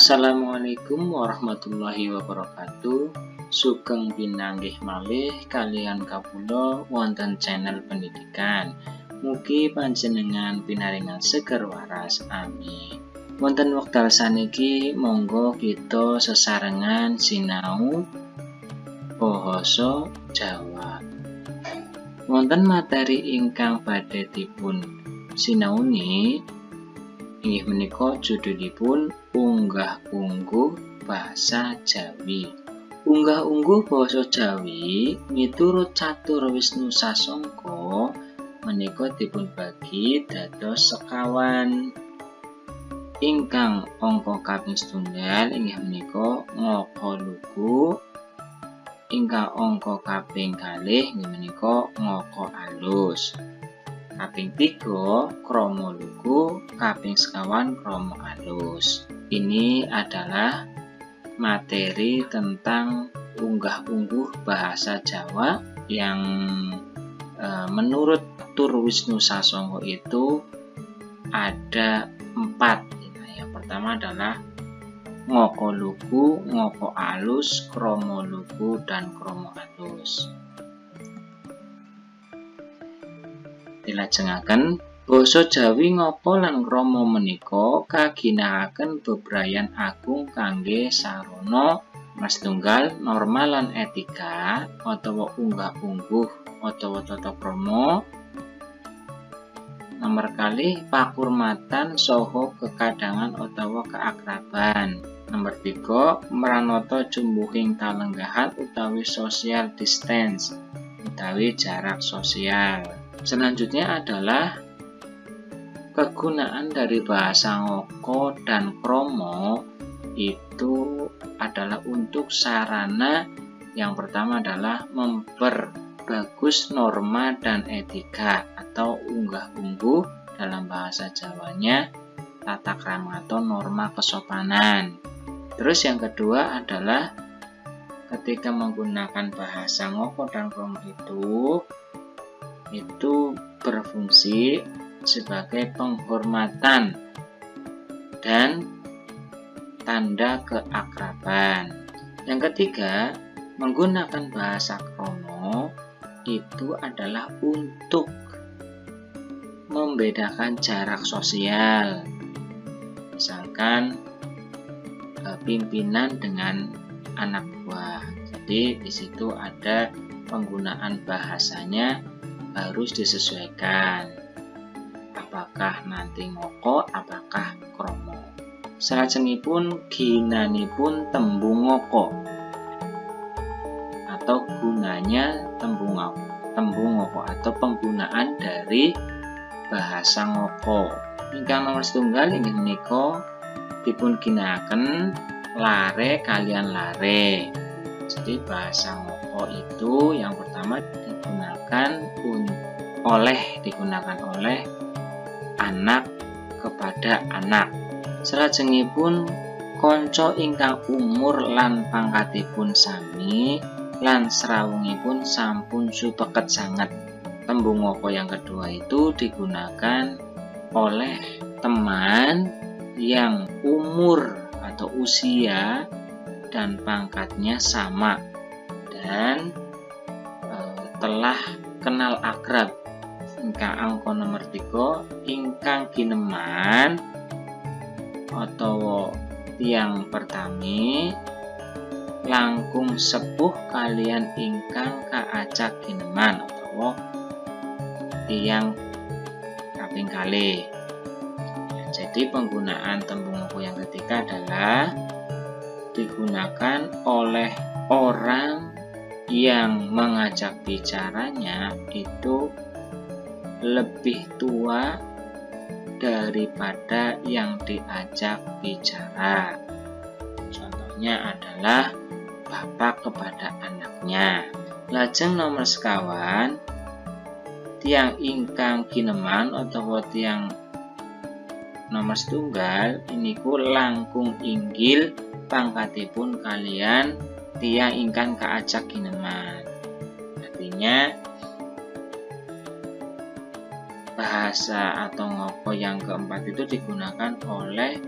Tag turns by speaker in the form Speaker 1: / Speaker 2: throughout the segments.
Speaker 1: Assalamualaikum warahmatullahi wabarakatuh. Sugeng pinanggih malih kalian kawula wonten channel pendidikan. Mugi panjenengan pinaringan seger waras, amin. Wonten wekdal saniki monggo kita sesarengan sinau basa Jawa. Wonten materi ingkang badhe dipun sinauni inggih menika judulipun unggah-ungguh basa Jawi. Unggah-ungguh basa Jawi miturut Catur Wisnu Sasongko menika dipunbagi dados sekawan. Ingkang angka kaping setunggal inggih menika ngoko lugu. Ingkang angka kaping kalih inggih menika ngoko alus. Kaping 3 kromo lugu, kaping sekawan kromo alus. Ini adalah materi tentang unggah-ungguh bahasa Jawa yang menurut Tur Wisnu Sasongko itu ada 4. Yang pertama adalah ngoko lugu, ngoko alus, kromo lugu, dan kromo alus. Dilajengaken, basa Jawi ngoko lan kromo menika kaginakaken bebrayan agung kangge sarana setunggal norma lan etika utawa unggah-ungguh utawa tata krama. Nomor kalih pakurmatan saha kekadangan utawa keakraban. Nomor 3 mranata jumbuhing kalenggahan utawi social distance utawi jarak sosial. Selanjutnya adalah kegunaan dari bahasa ngoko dan kromo itu adalah untuk sarana yang pertama adalah memperbagus norma dan etika atau unggah-ungguh dalam bahasa Jawanya tata krama atau norma kesopanan. Terus yang kedua adalah ketika menggunakan bahasa ngoko dan kromo itu berfungsi sebagai penghormatan dan tanda keakraban. Yang ketiga, menggunakan bahasa kromo itu adalah untuk membedakan jarak sosial. Misalkan pimpinan dengan anak buah. Jadi di situ ada penggunaan bahasanya harus disesuaikan. Apakah nanti ngoko, apakah kromo. Salajengipun ginanipun tembung ngoko atau gunanya tembung ngoko atau penggunaan dari bahasa ngoko. Ingkang nomor setunggal inggih menika dipun ginakaken lare kalian lare. Jadi bahasa ngoko itu yang pertama digunakan oleh anak kepada anak. Salajengipun kanca ingkang umur lan pangkatipun sami lan srawungipun sampun supeket sanget. Tembung ngoko yang kedua itu digunakan oleh teman yang umur atau usia dan pangkatnya sama dan telah kenal akrab. Ingkang angka nomor 3 ingkang gineman utawa tiyang pertami langkung sepuh kalian ingkang kaacak gineman utawa tiyang kaping kalih. Jadi penggunaan tembung ngoko yang ketiga adalah digunakan oleh orang yang mengajak bicaranya itu lebih tua daripada yang diajak bicara. Contohnya adalah bapak kepada anaknya. Lajeng nomor sekawan tiang ingkang gineman utawa tiang nomor setunggal iniku langkung inggil pangkatipun kalian tiang ingkang kaacak gineman. Artinya bahasa atau ngoko yang keempat itu digunakan oleh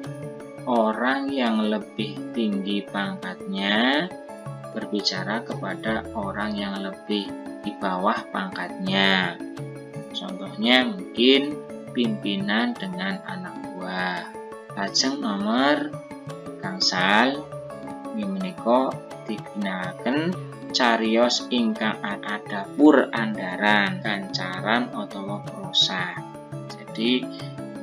Speaker 1: orang yang lebih tinggi pangkatnya berbicara kepada orang yang lebih di bawah pangkatnya. Contohnya mungkin pimpinan dengan anak buah. Lajeng nomor gangsal menika diginakaken cariyos ingkang adapur andaran, gancaran utawa prosa. Jadi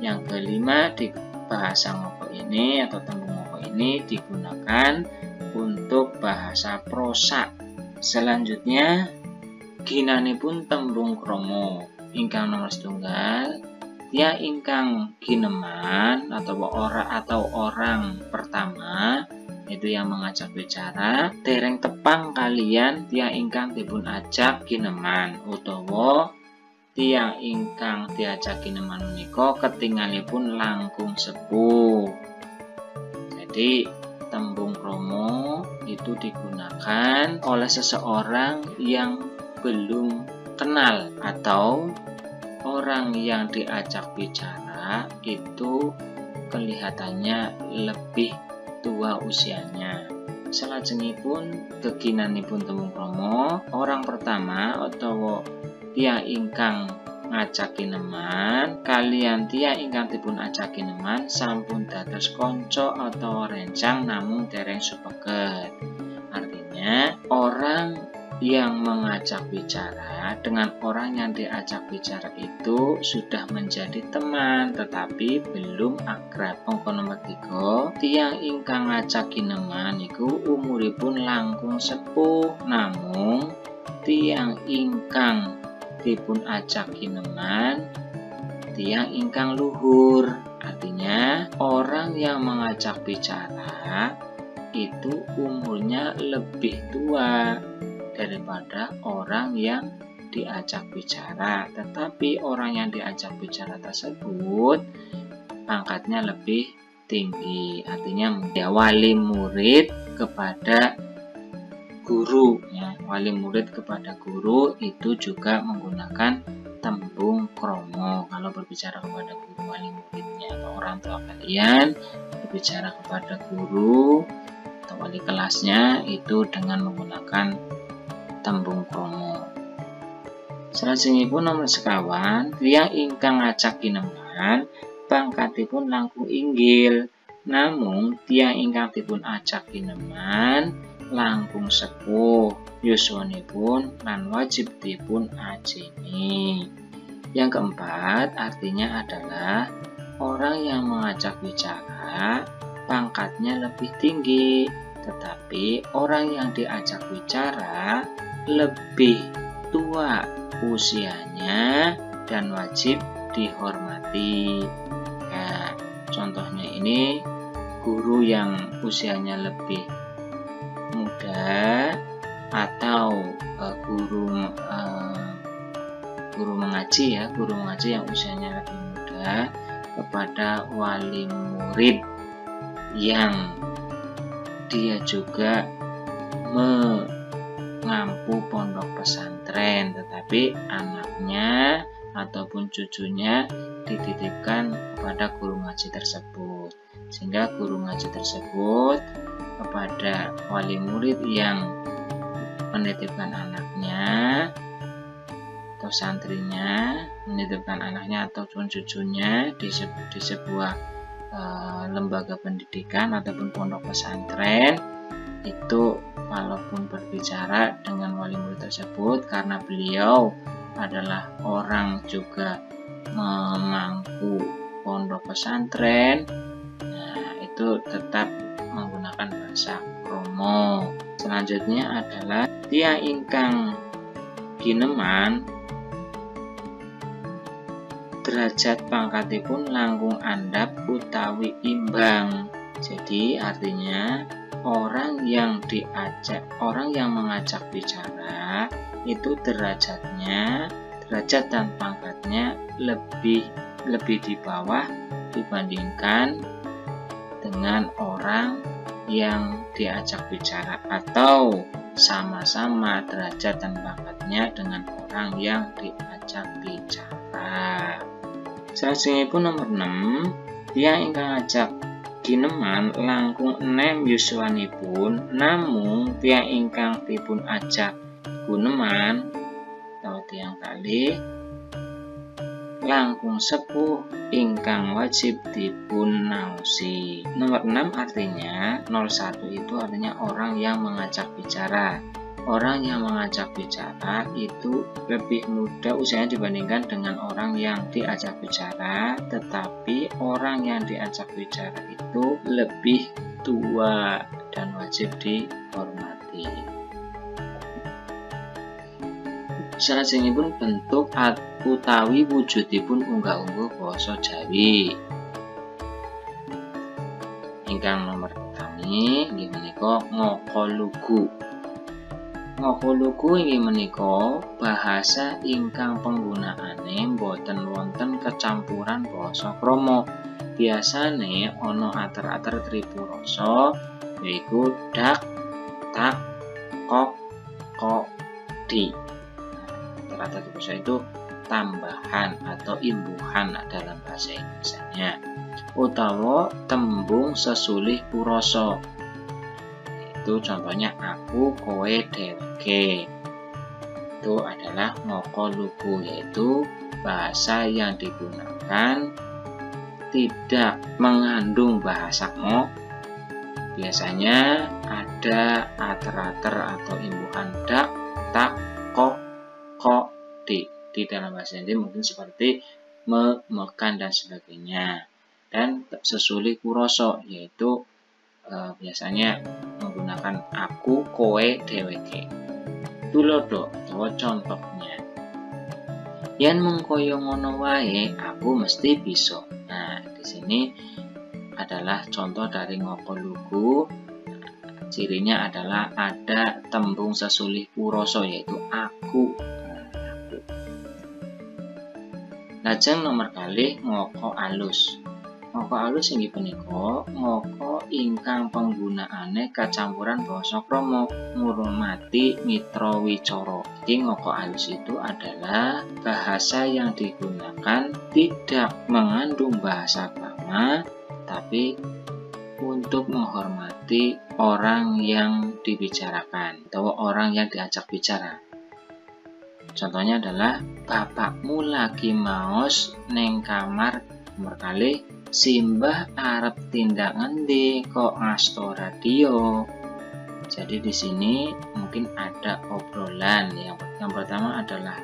Speaker 1: yang kelima di bahasa ngoko ini atau tembung ngoko ini digunakan untuk bahasa prosa. Selanjutnya ginanipun tembung kromo ingkang nomor setunggal, ya ingkang gineman atau orang pertama itu yang mengajak bicara dereng tepang kalian tiang ingkang dipun ajak gineman utawa tiang ingkang diajak gineman menika ketingalipun langkung sepuh. Jadi tembung kromo itu digunakan oleh seseorang yang belum kenal atau orang yang diajak bicara itu kelihatannya lebih tua usianya. Salajengipun geginanipun tembung kromo, orang pertama atau tiang ingkang ngajak gineman kalian tiang ingkang dipun ajak gineman sampun dados kanca atau rencang namung dereng supeget. Artinya orang yang mengajak bicara dengan orang yang diajak bicara itu sudah menjadi teman tetapi belum akrab. Angka nomor 3, tiang ingkang ngajak gineman iku umuripun langkung sepuh namung tiang ingkang dipun ajak gineman tiang ingkang luhur. Artinya orang yang mengajak bicara itu umurnya lebih tua daripada orang yang diajak bicara, tetapi orang yang diajak bicara tersebut pangkatnya lebih tinggi. Artinya dia wali murid kepada guru ya. Wali murid kepada guru itu juga menggunakan tembung kromo kalau berbicara kepada guru wali muridnya atau orang tua kalian berbicara kepada guru atau wali kelasnya itu dengan menggunakan tembung kromo. Salajengipun nomor sekawan, tiyang ingkang ngajak gineman pangkatipun langkung inggil. Namung tiyang ingkang dipun ajak gineman langkung sepuh yuswanipun lan wajib dipun ajeni. Yang keempat artinya adalah orang yang mengajak bicara pangkatnya lebih tinggi, tetapi orang yang diajak bicara lebih tua usianya dan wajib dihormati. Nah, contohnya ini guru yang usianya lebih muda atau guru mengaji ya, guru mengaji yang usianya lebih muda kepada wali murid yang dia juga mengampu pondok pesantren, tetapi anaknya ataupun cucunya dititipkan kepada guru ngaji tersebut, sehingga guru ngaji tersebut kepada wali murid yang menitipkan anaknya atau santrinya menitipkan anaknya ataupun cucunya di sebuah lembaga pendidikan ataupun pondok pesantren, itu walaupun berbicara dengan wali murid tersebut karena beliau adalah orang juga memangku pondok pesantren, nah itu tetap menggunakan bahasa kromo. Selanjutnya adalah tiyang ingkang gineman derajat pangkatipun langkung andhap utawi imbang. Jadi artinya orang yang mengajak bicara itu derajat dan pangkatnya lebih di bawah dibandingkan dengan orang yang diajak bicara atau sama-sama derajat dan pangkatnya dengan orang yang diajak bicara. Salajengipun nomor 6, tiyang ingkang ngajak Gineman langkung 6 yuswanipun, namung tiyang ingkang dipun ajak guneman atau tiyang kalih langkung sepuh ingkang wajib dipun naosi. Nomor 6 artinya 01 itu artinya orang yang mengajak bicara. Orang yang mengajak bicara itu lebih muda usianya dibandingkan dengan orang yang diajak bicara, tetapi orang yang diajak bicara itu lebih tua dan wajib dihormati. Salajengipun bentuk utawi wujudipun unggah-ungguh basa Jawi. Ingkang nomor utami inggih menika ngoko lugu. Ngoko lugu inggih menika bahasa ingkang panggunaane boten wonten kecampuran basa krama. Biasane ana ater-ater tripurasa yaiku dak, tak, kok, ko, di. Ater-ater tripurasa itu tambahan atau imbuhan dalam bahasa Indonesianya, utawa tembung sesulih purasa. Itu contohnya aku, kowe, dheweke. Itu adalah ngoko lugu, yaitu bahasa yang digunakan tidak mengandung bahasa ngok. Biasanya ada ater-ater atau imbuhan dak, tak, kok, ko, di dalam bahasa Indonesia mungkin seperti mekan dan sebagainya. Dan sesulih purasa yaitu biasanya menggunakan aku, kowe, dheweke. Tulodo atau contohnya. Yen mengkoyo ngono wae aku mesti bisa. Nah, di sini adalah contoh dari ngoko lugu. Cirinya adalah ada tembung sesulih purasa yaitu aku. Lajeng nomor kalih ngoko alus. Ngoko alus inggih punika ngoko ingkang panggunaane kacampuran basa krama ngurmati mitra wicara. Jadi ngoko alus itu adalah bahasa yang digunakan tidak mengandung bahasa krama, tapi untuk menghormati orang yang dibicarakan atau orang yang diajak bicara. Contohnya adalah bapakmu lagi maos neng kamar. Nomor kalih simbah arep tindak ngendi kok ngasto radio. Jadi di sini mungkin ada obrolan. Yang pertama adalah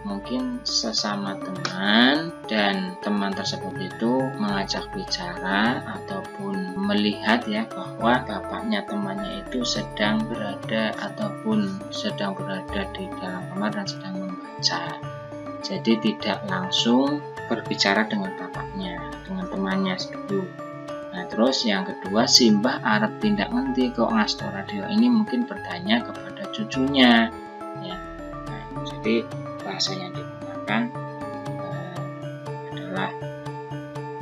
Speaker 1: mungkin sesama teman dan teman tersebut itu mengajak bicara ataupun melihat ya bahwa bapaknya temannya itu sedang berada di dalam kamar dan sedang membaca. Jadi tidak langsung berbicara dengan bapaknya, dengan temannya dulu. Nah, terus yang kedua, simbah arep tindak ngendi kok ngasto radio. Ini mungkin bertanya kepada cucunya ya. Nah, jadi bahasa yang digunakan adalah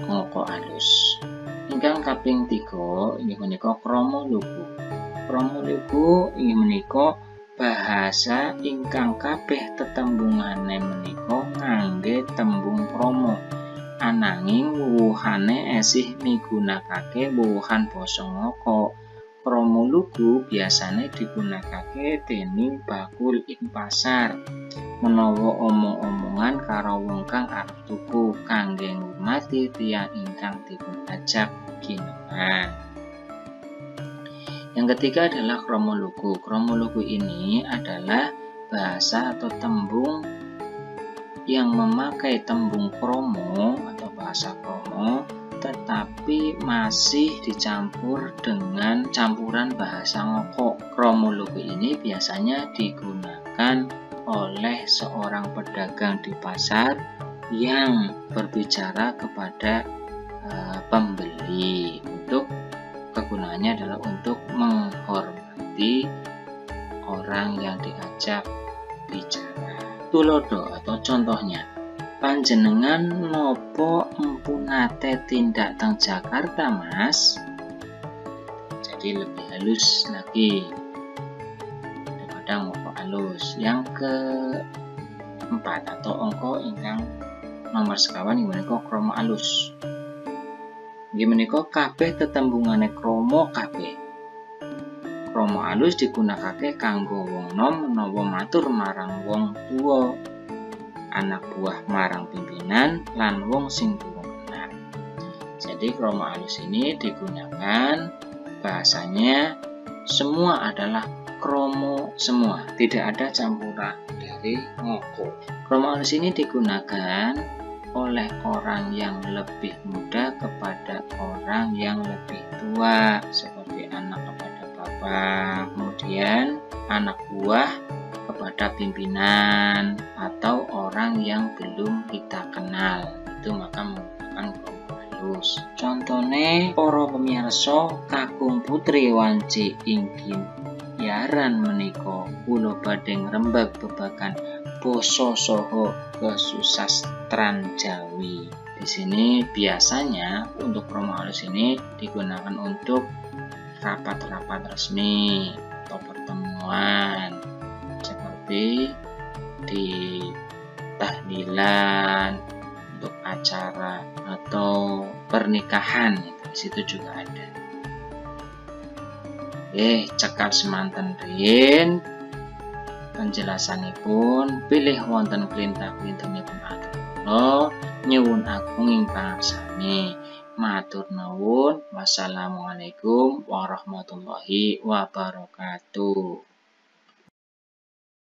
Speaker 1: ngoko alus. Ingkang kaping 3 inggih menika krama lugu. Krama lugu inggih menika bahasa ingkang kabeh tetembungane menika ngangge tembung krama. Ananging wuwuhane esih migunakake wuwuhan basa ngoko. Krama lugu biasane digunakake dening bakul ing pasar. Menawa omong-omongan karo wong kang arep tuku kangge ngurmati tiyang ingkang dipun ajak gineman. Yang ketiga adalah krama lugu. Krama lugu ini adalah bahasa atau tembung yang memakai tembung kromo atau bahasa kromo, tetapi masih dicampur dengan campuran bahasa ngoko. Krama lugu ini biasanya digunakan oleh seorang pedagang di pasar yang berbicara kepada pembeli. Untuk kegunaannya adalah untuk menghormati orang yang diajak bicara. Tulodo atau contohnya, panjenengan nopo empunate tindak teng Jakarta Mas? Jadi lebih halus lagi daripada ngoko halus. Yang keempat atau angka ingkang nomor sekawan inggih menika krama alus. Inggih menika kabeh tetembungane krama kabeh. Krama alus digunakake kanggo wong nom menawa matur marang wong tuwa, anak buah marang pimpinan, lan wong sing durung kenal. Jadi krama alus ini digunakan bahasanya semua adalah kromo semua, tidak ada campuran dari ngoko. Krama alus ini digunakan oleh orang yang lebih muda kepada orang yang lebih tua, seperti anak kepada bapak, kemudian anak buah kepada pimpinan, atau orang yang belum kita kenal. Itu maka menggunakan krama alus. Contohnya, para pemirsa kakung putri wanci inggih yaran menika kula badhe ngrembag babagan basa saha kesusastran Jawi. Di sini biasanya untuk krama alus ini digunakan untuk rapat-rapat resmi atau pertemuan, seperti di tahlilan, untuk acara atau pernikahan. Di situ juga ada. Cekap semanten riyin penjelasanipun, pilih wonten klintah-klinthahipun atur kula nyuwun agung ing pangarsani. Matur nuwun. Wassalamualaikum warahmatullahi wabarakatuh.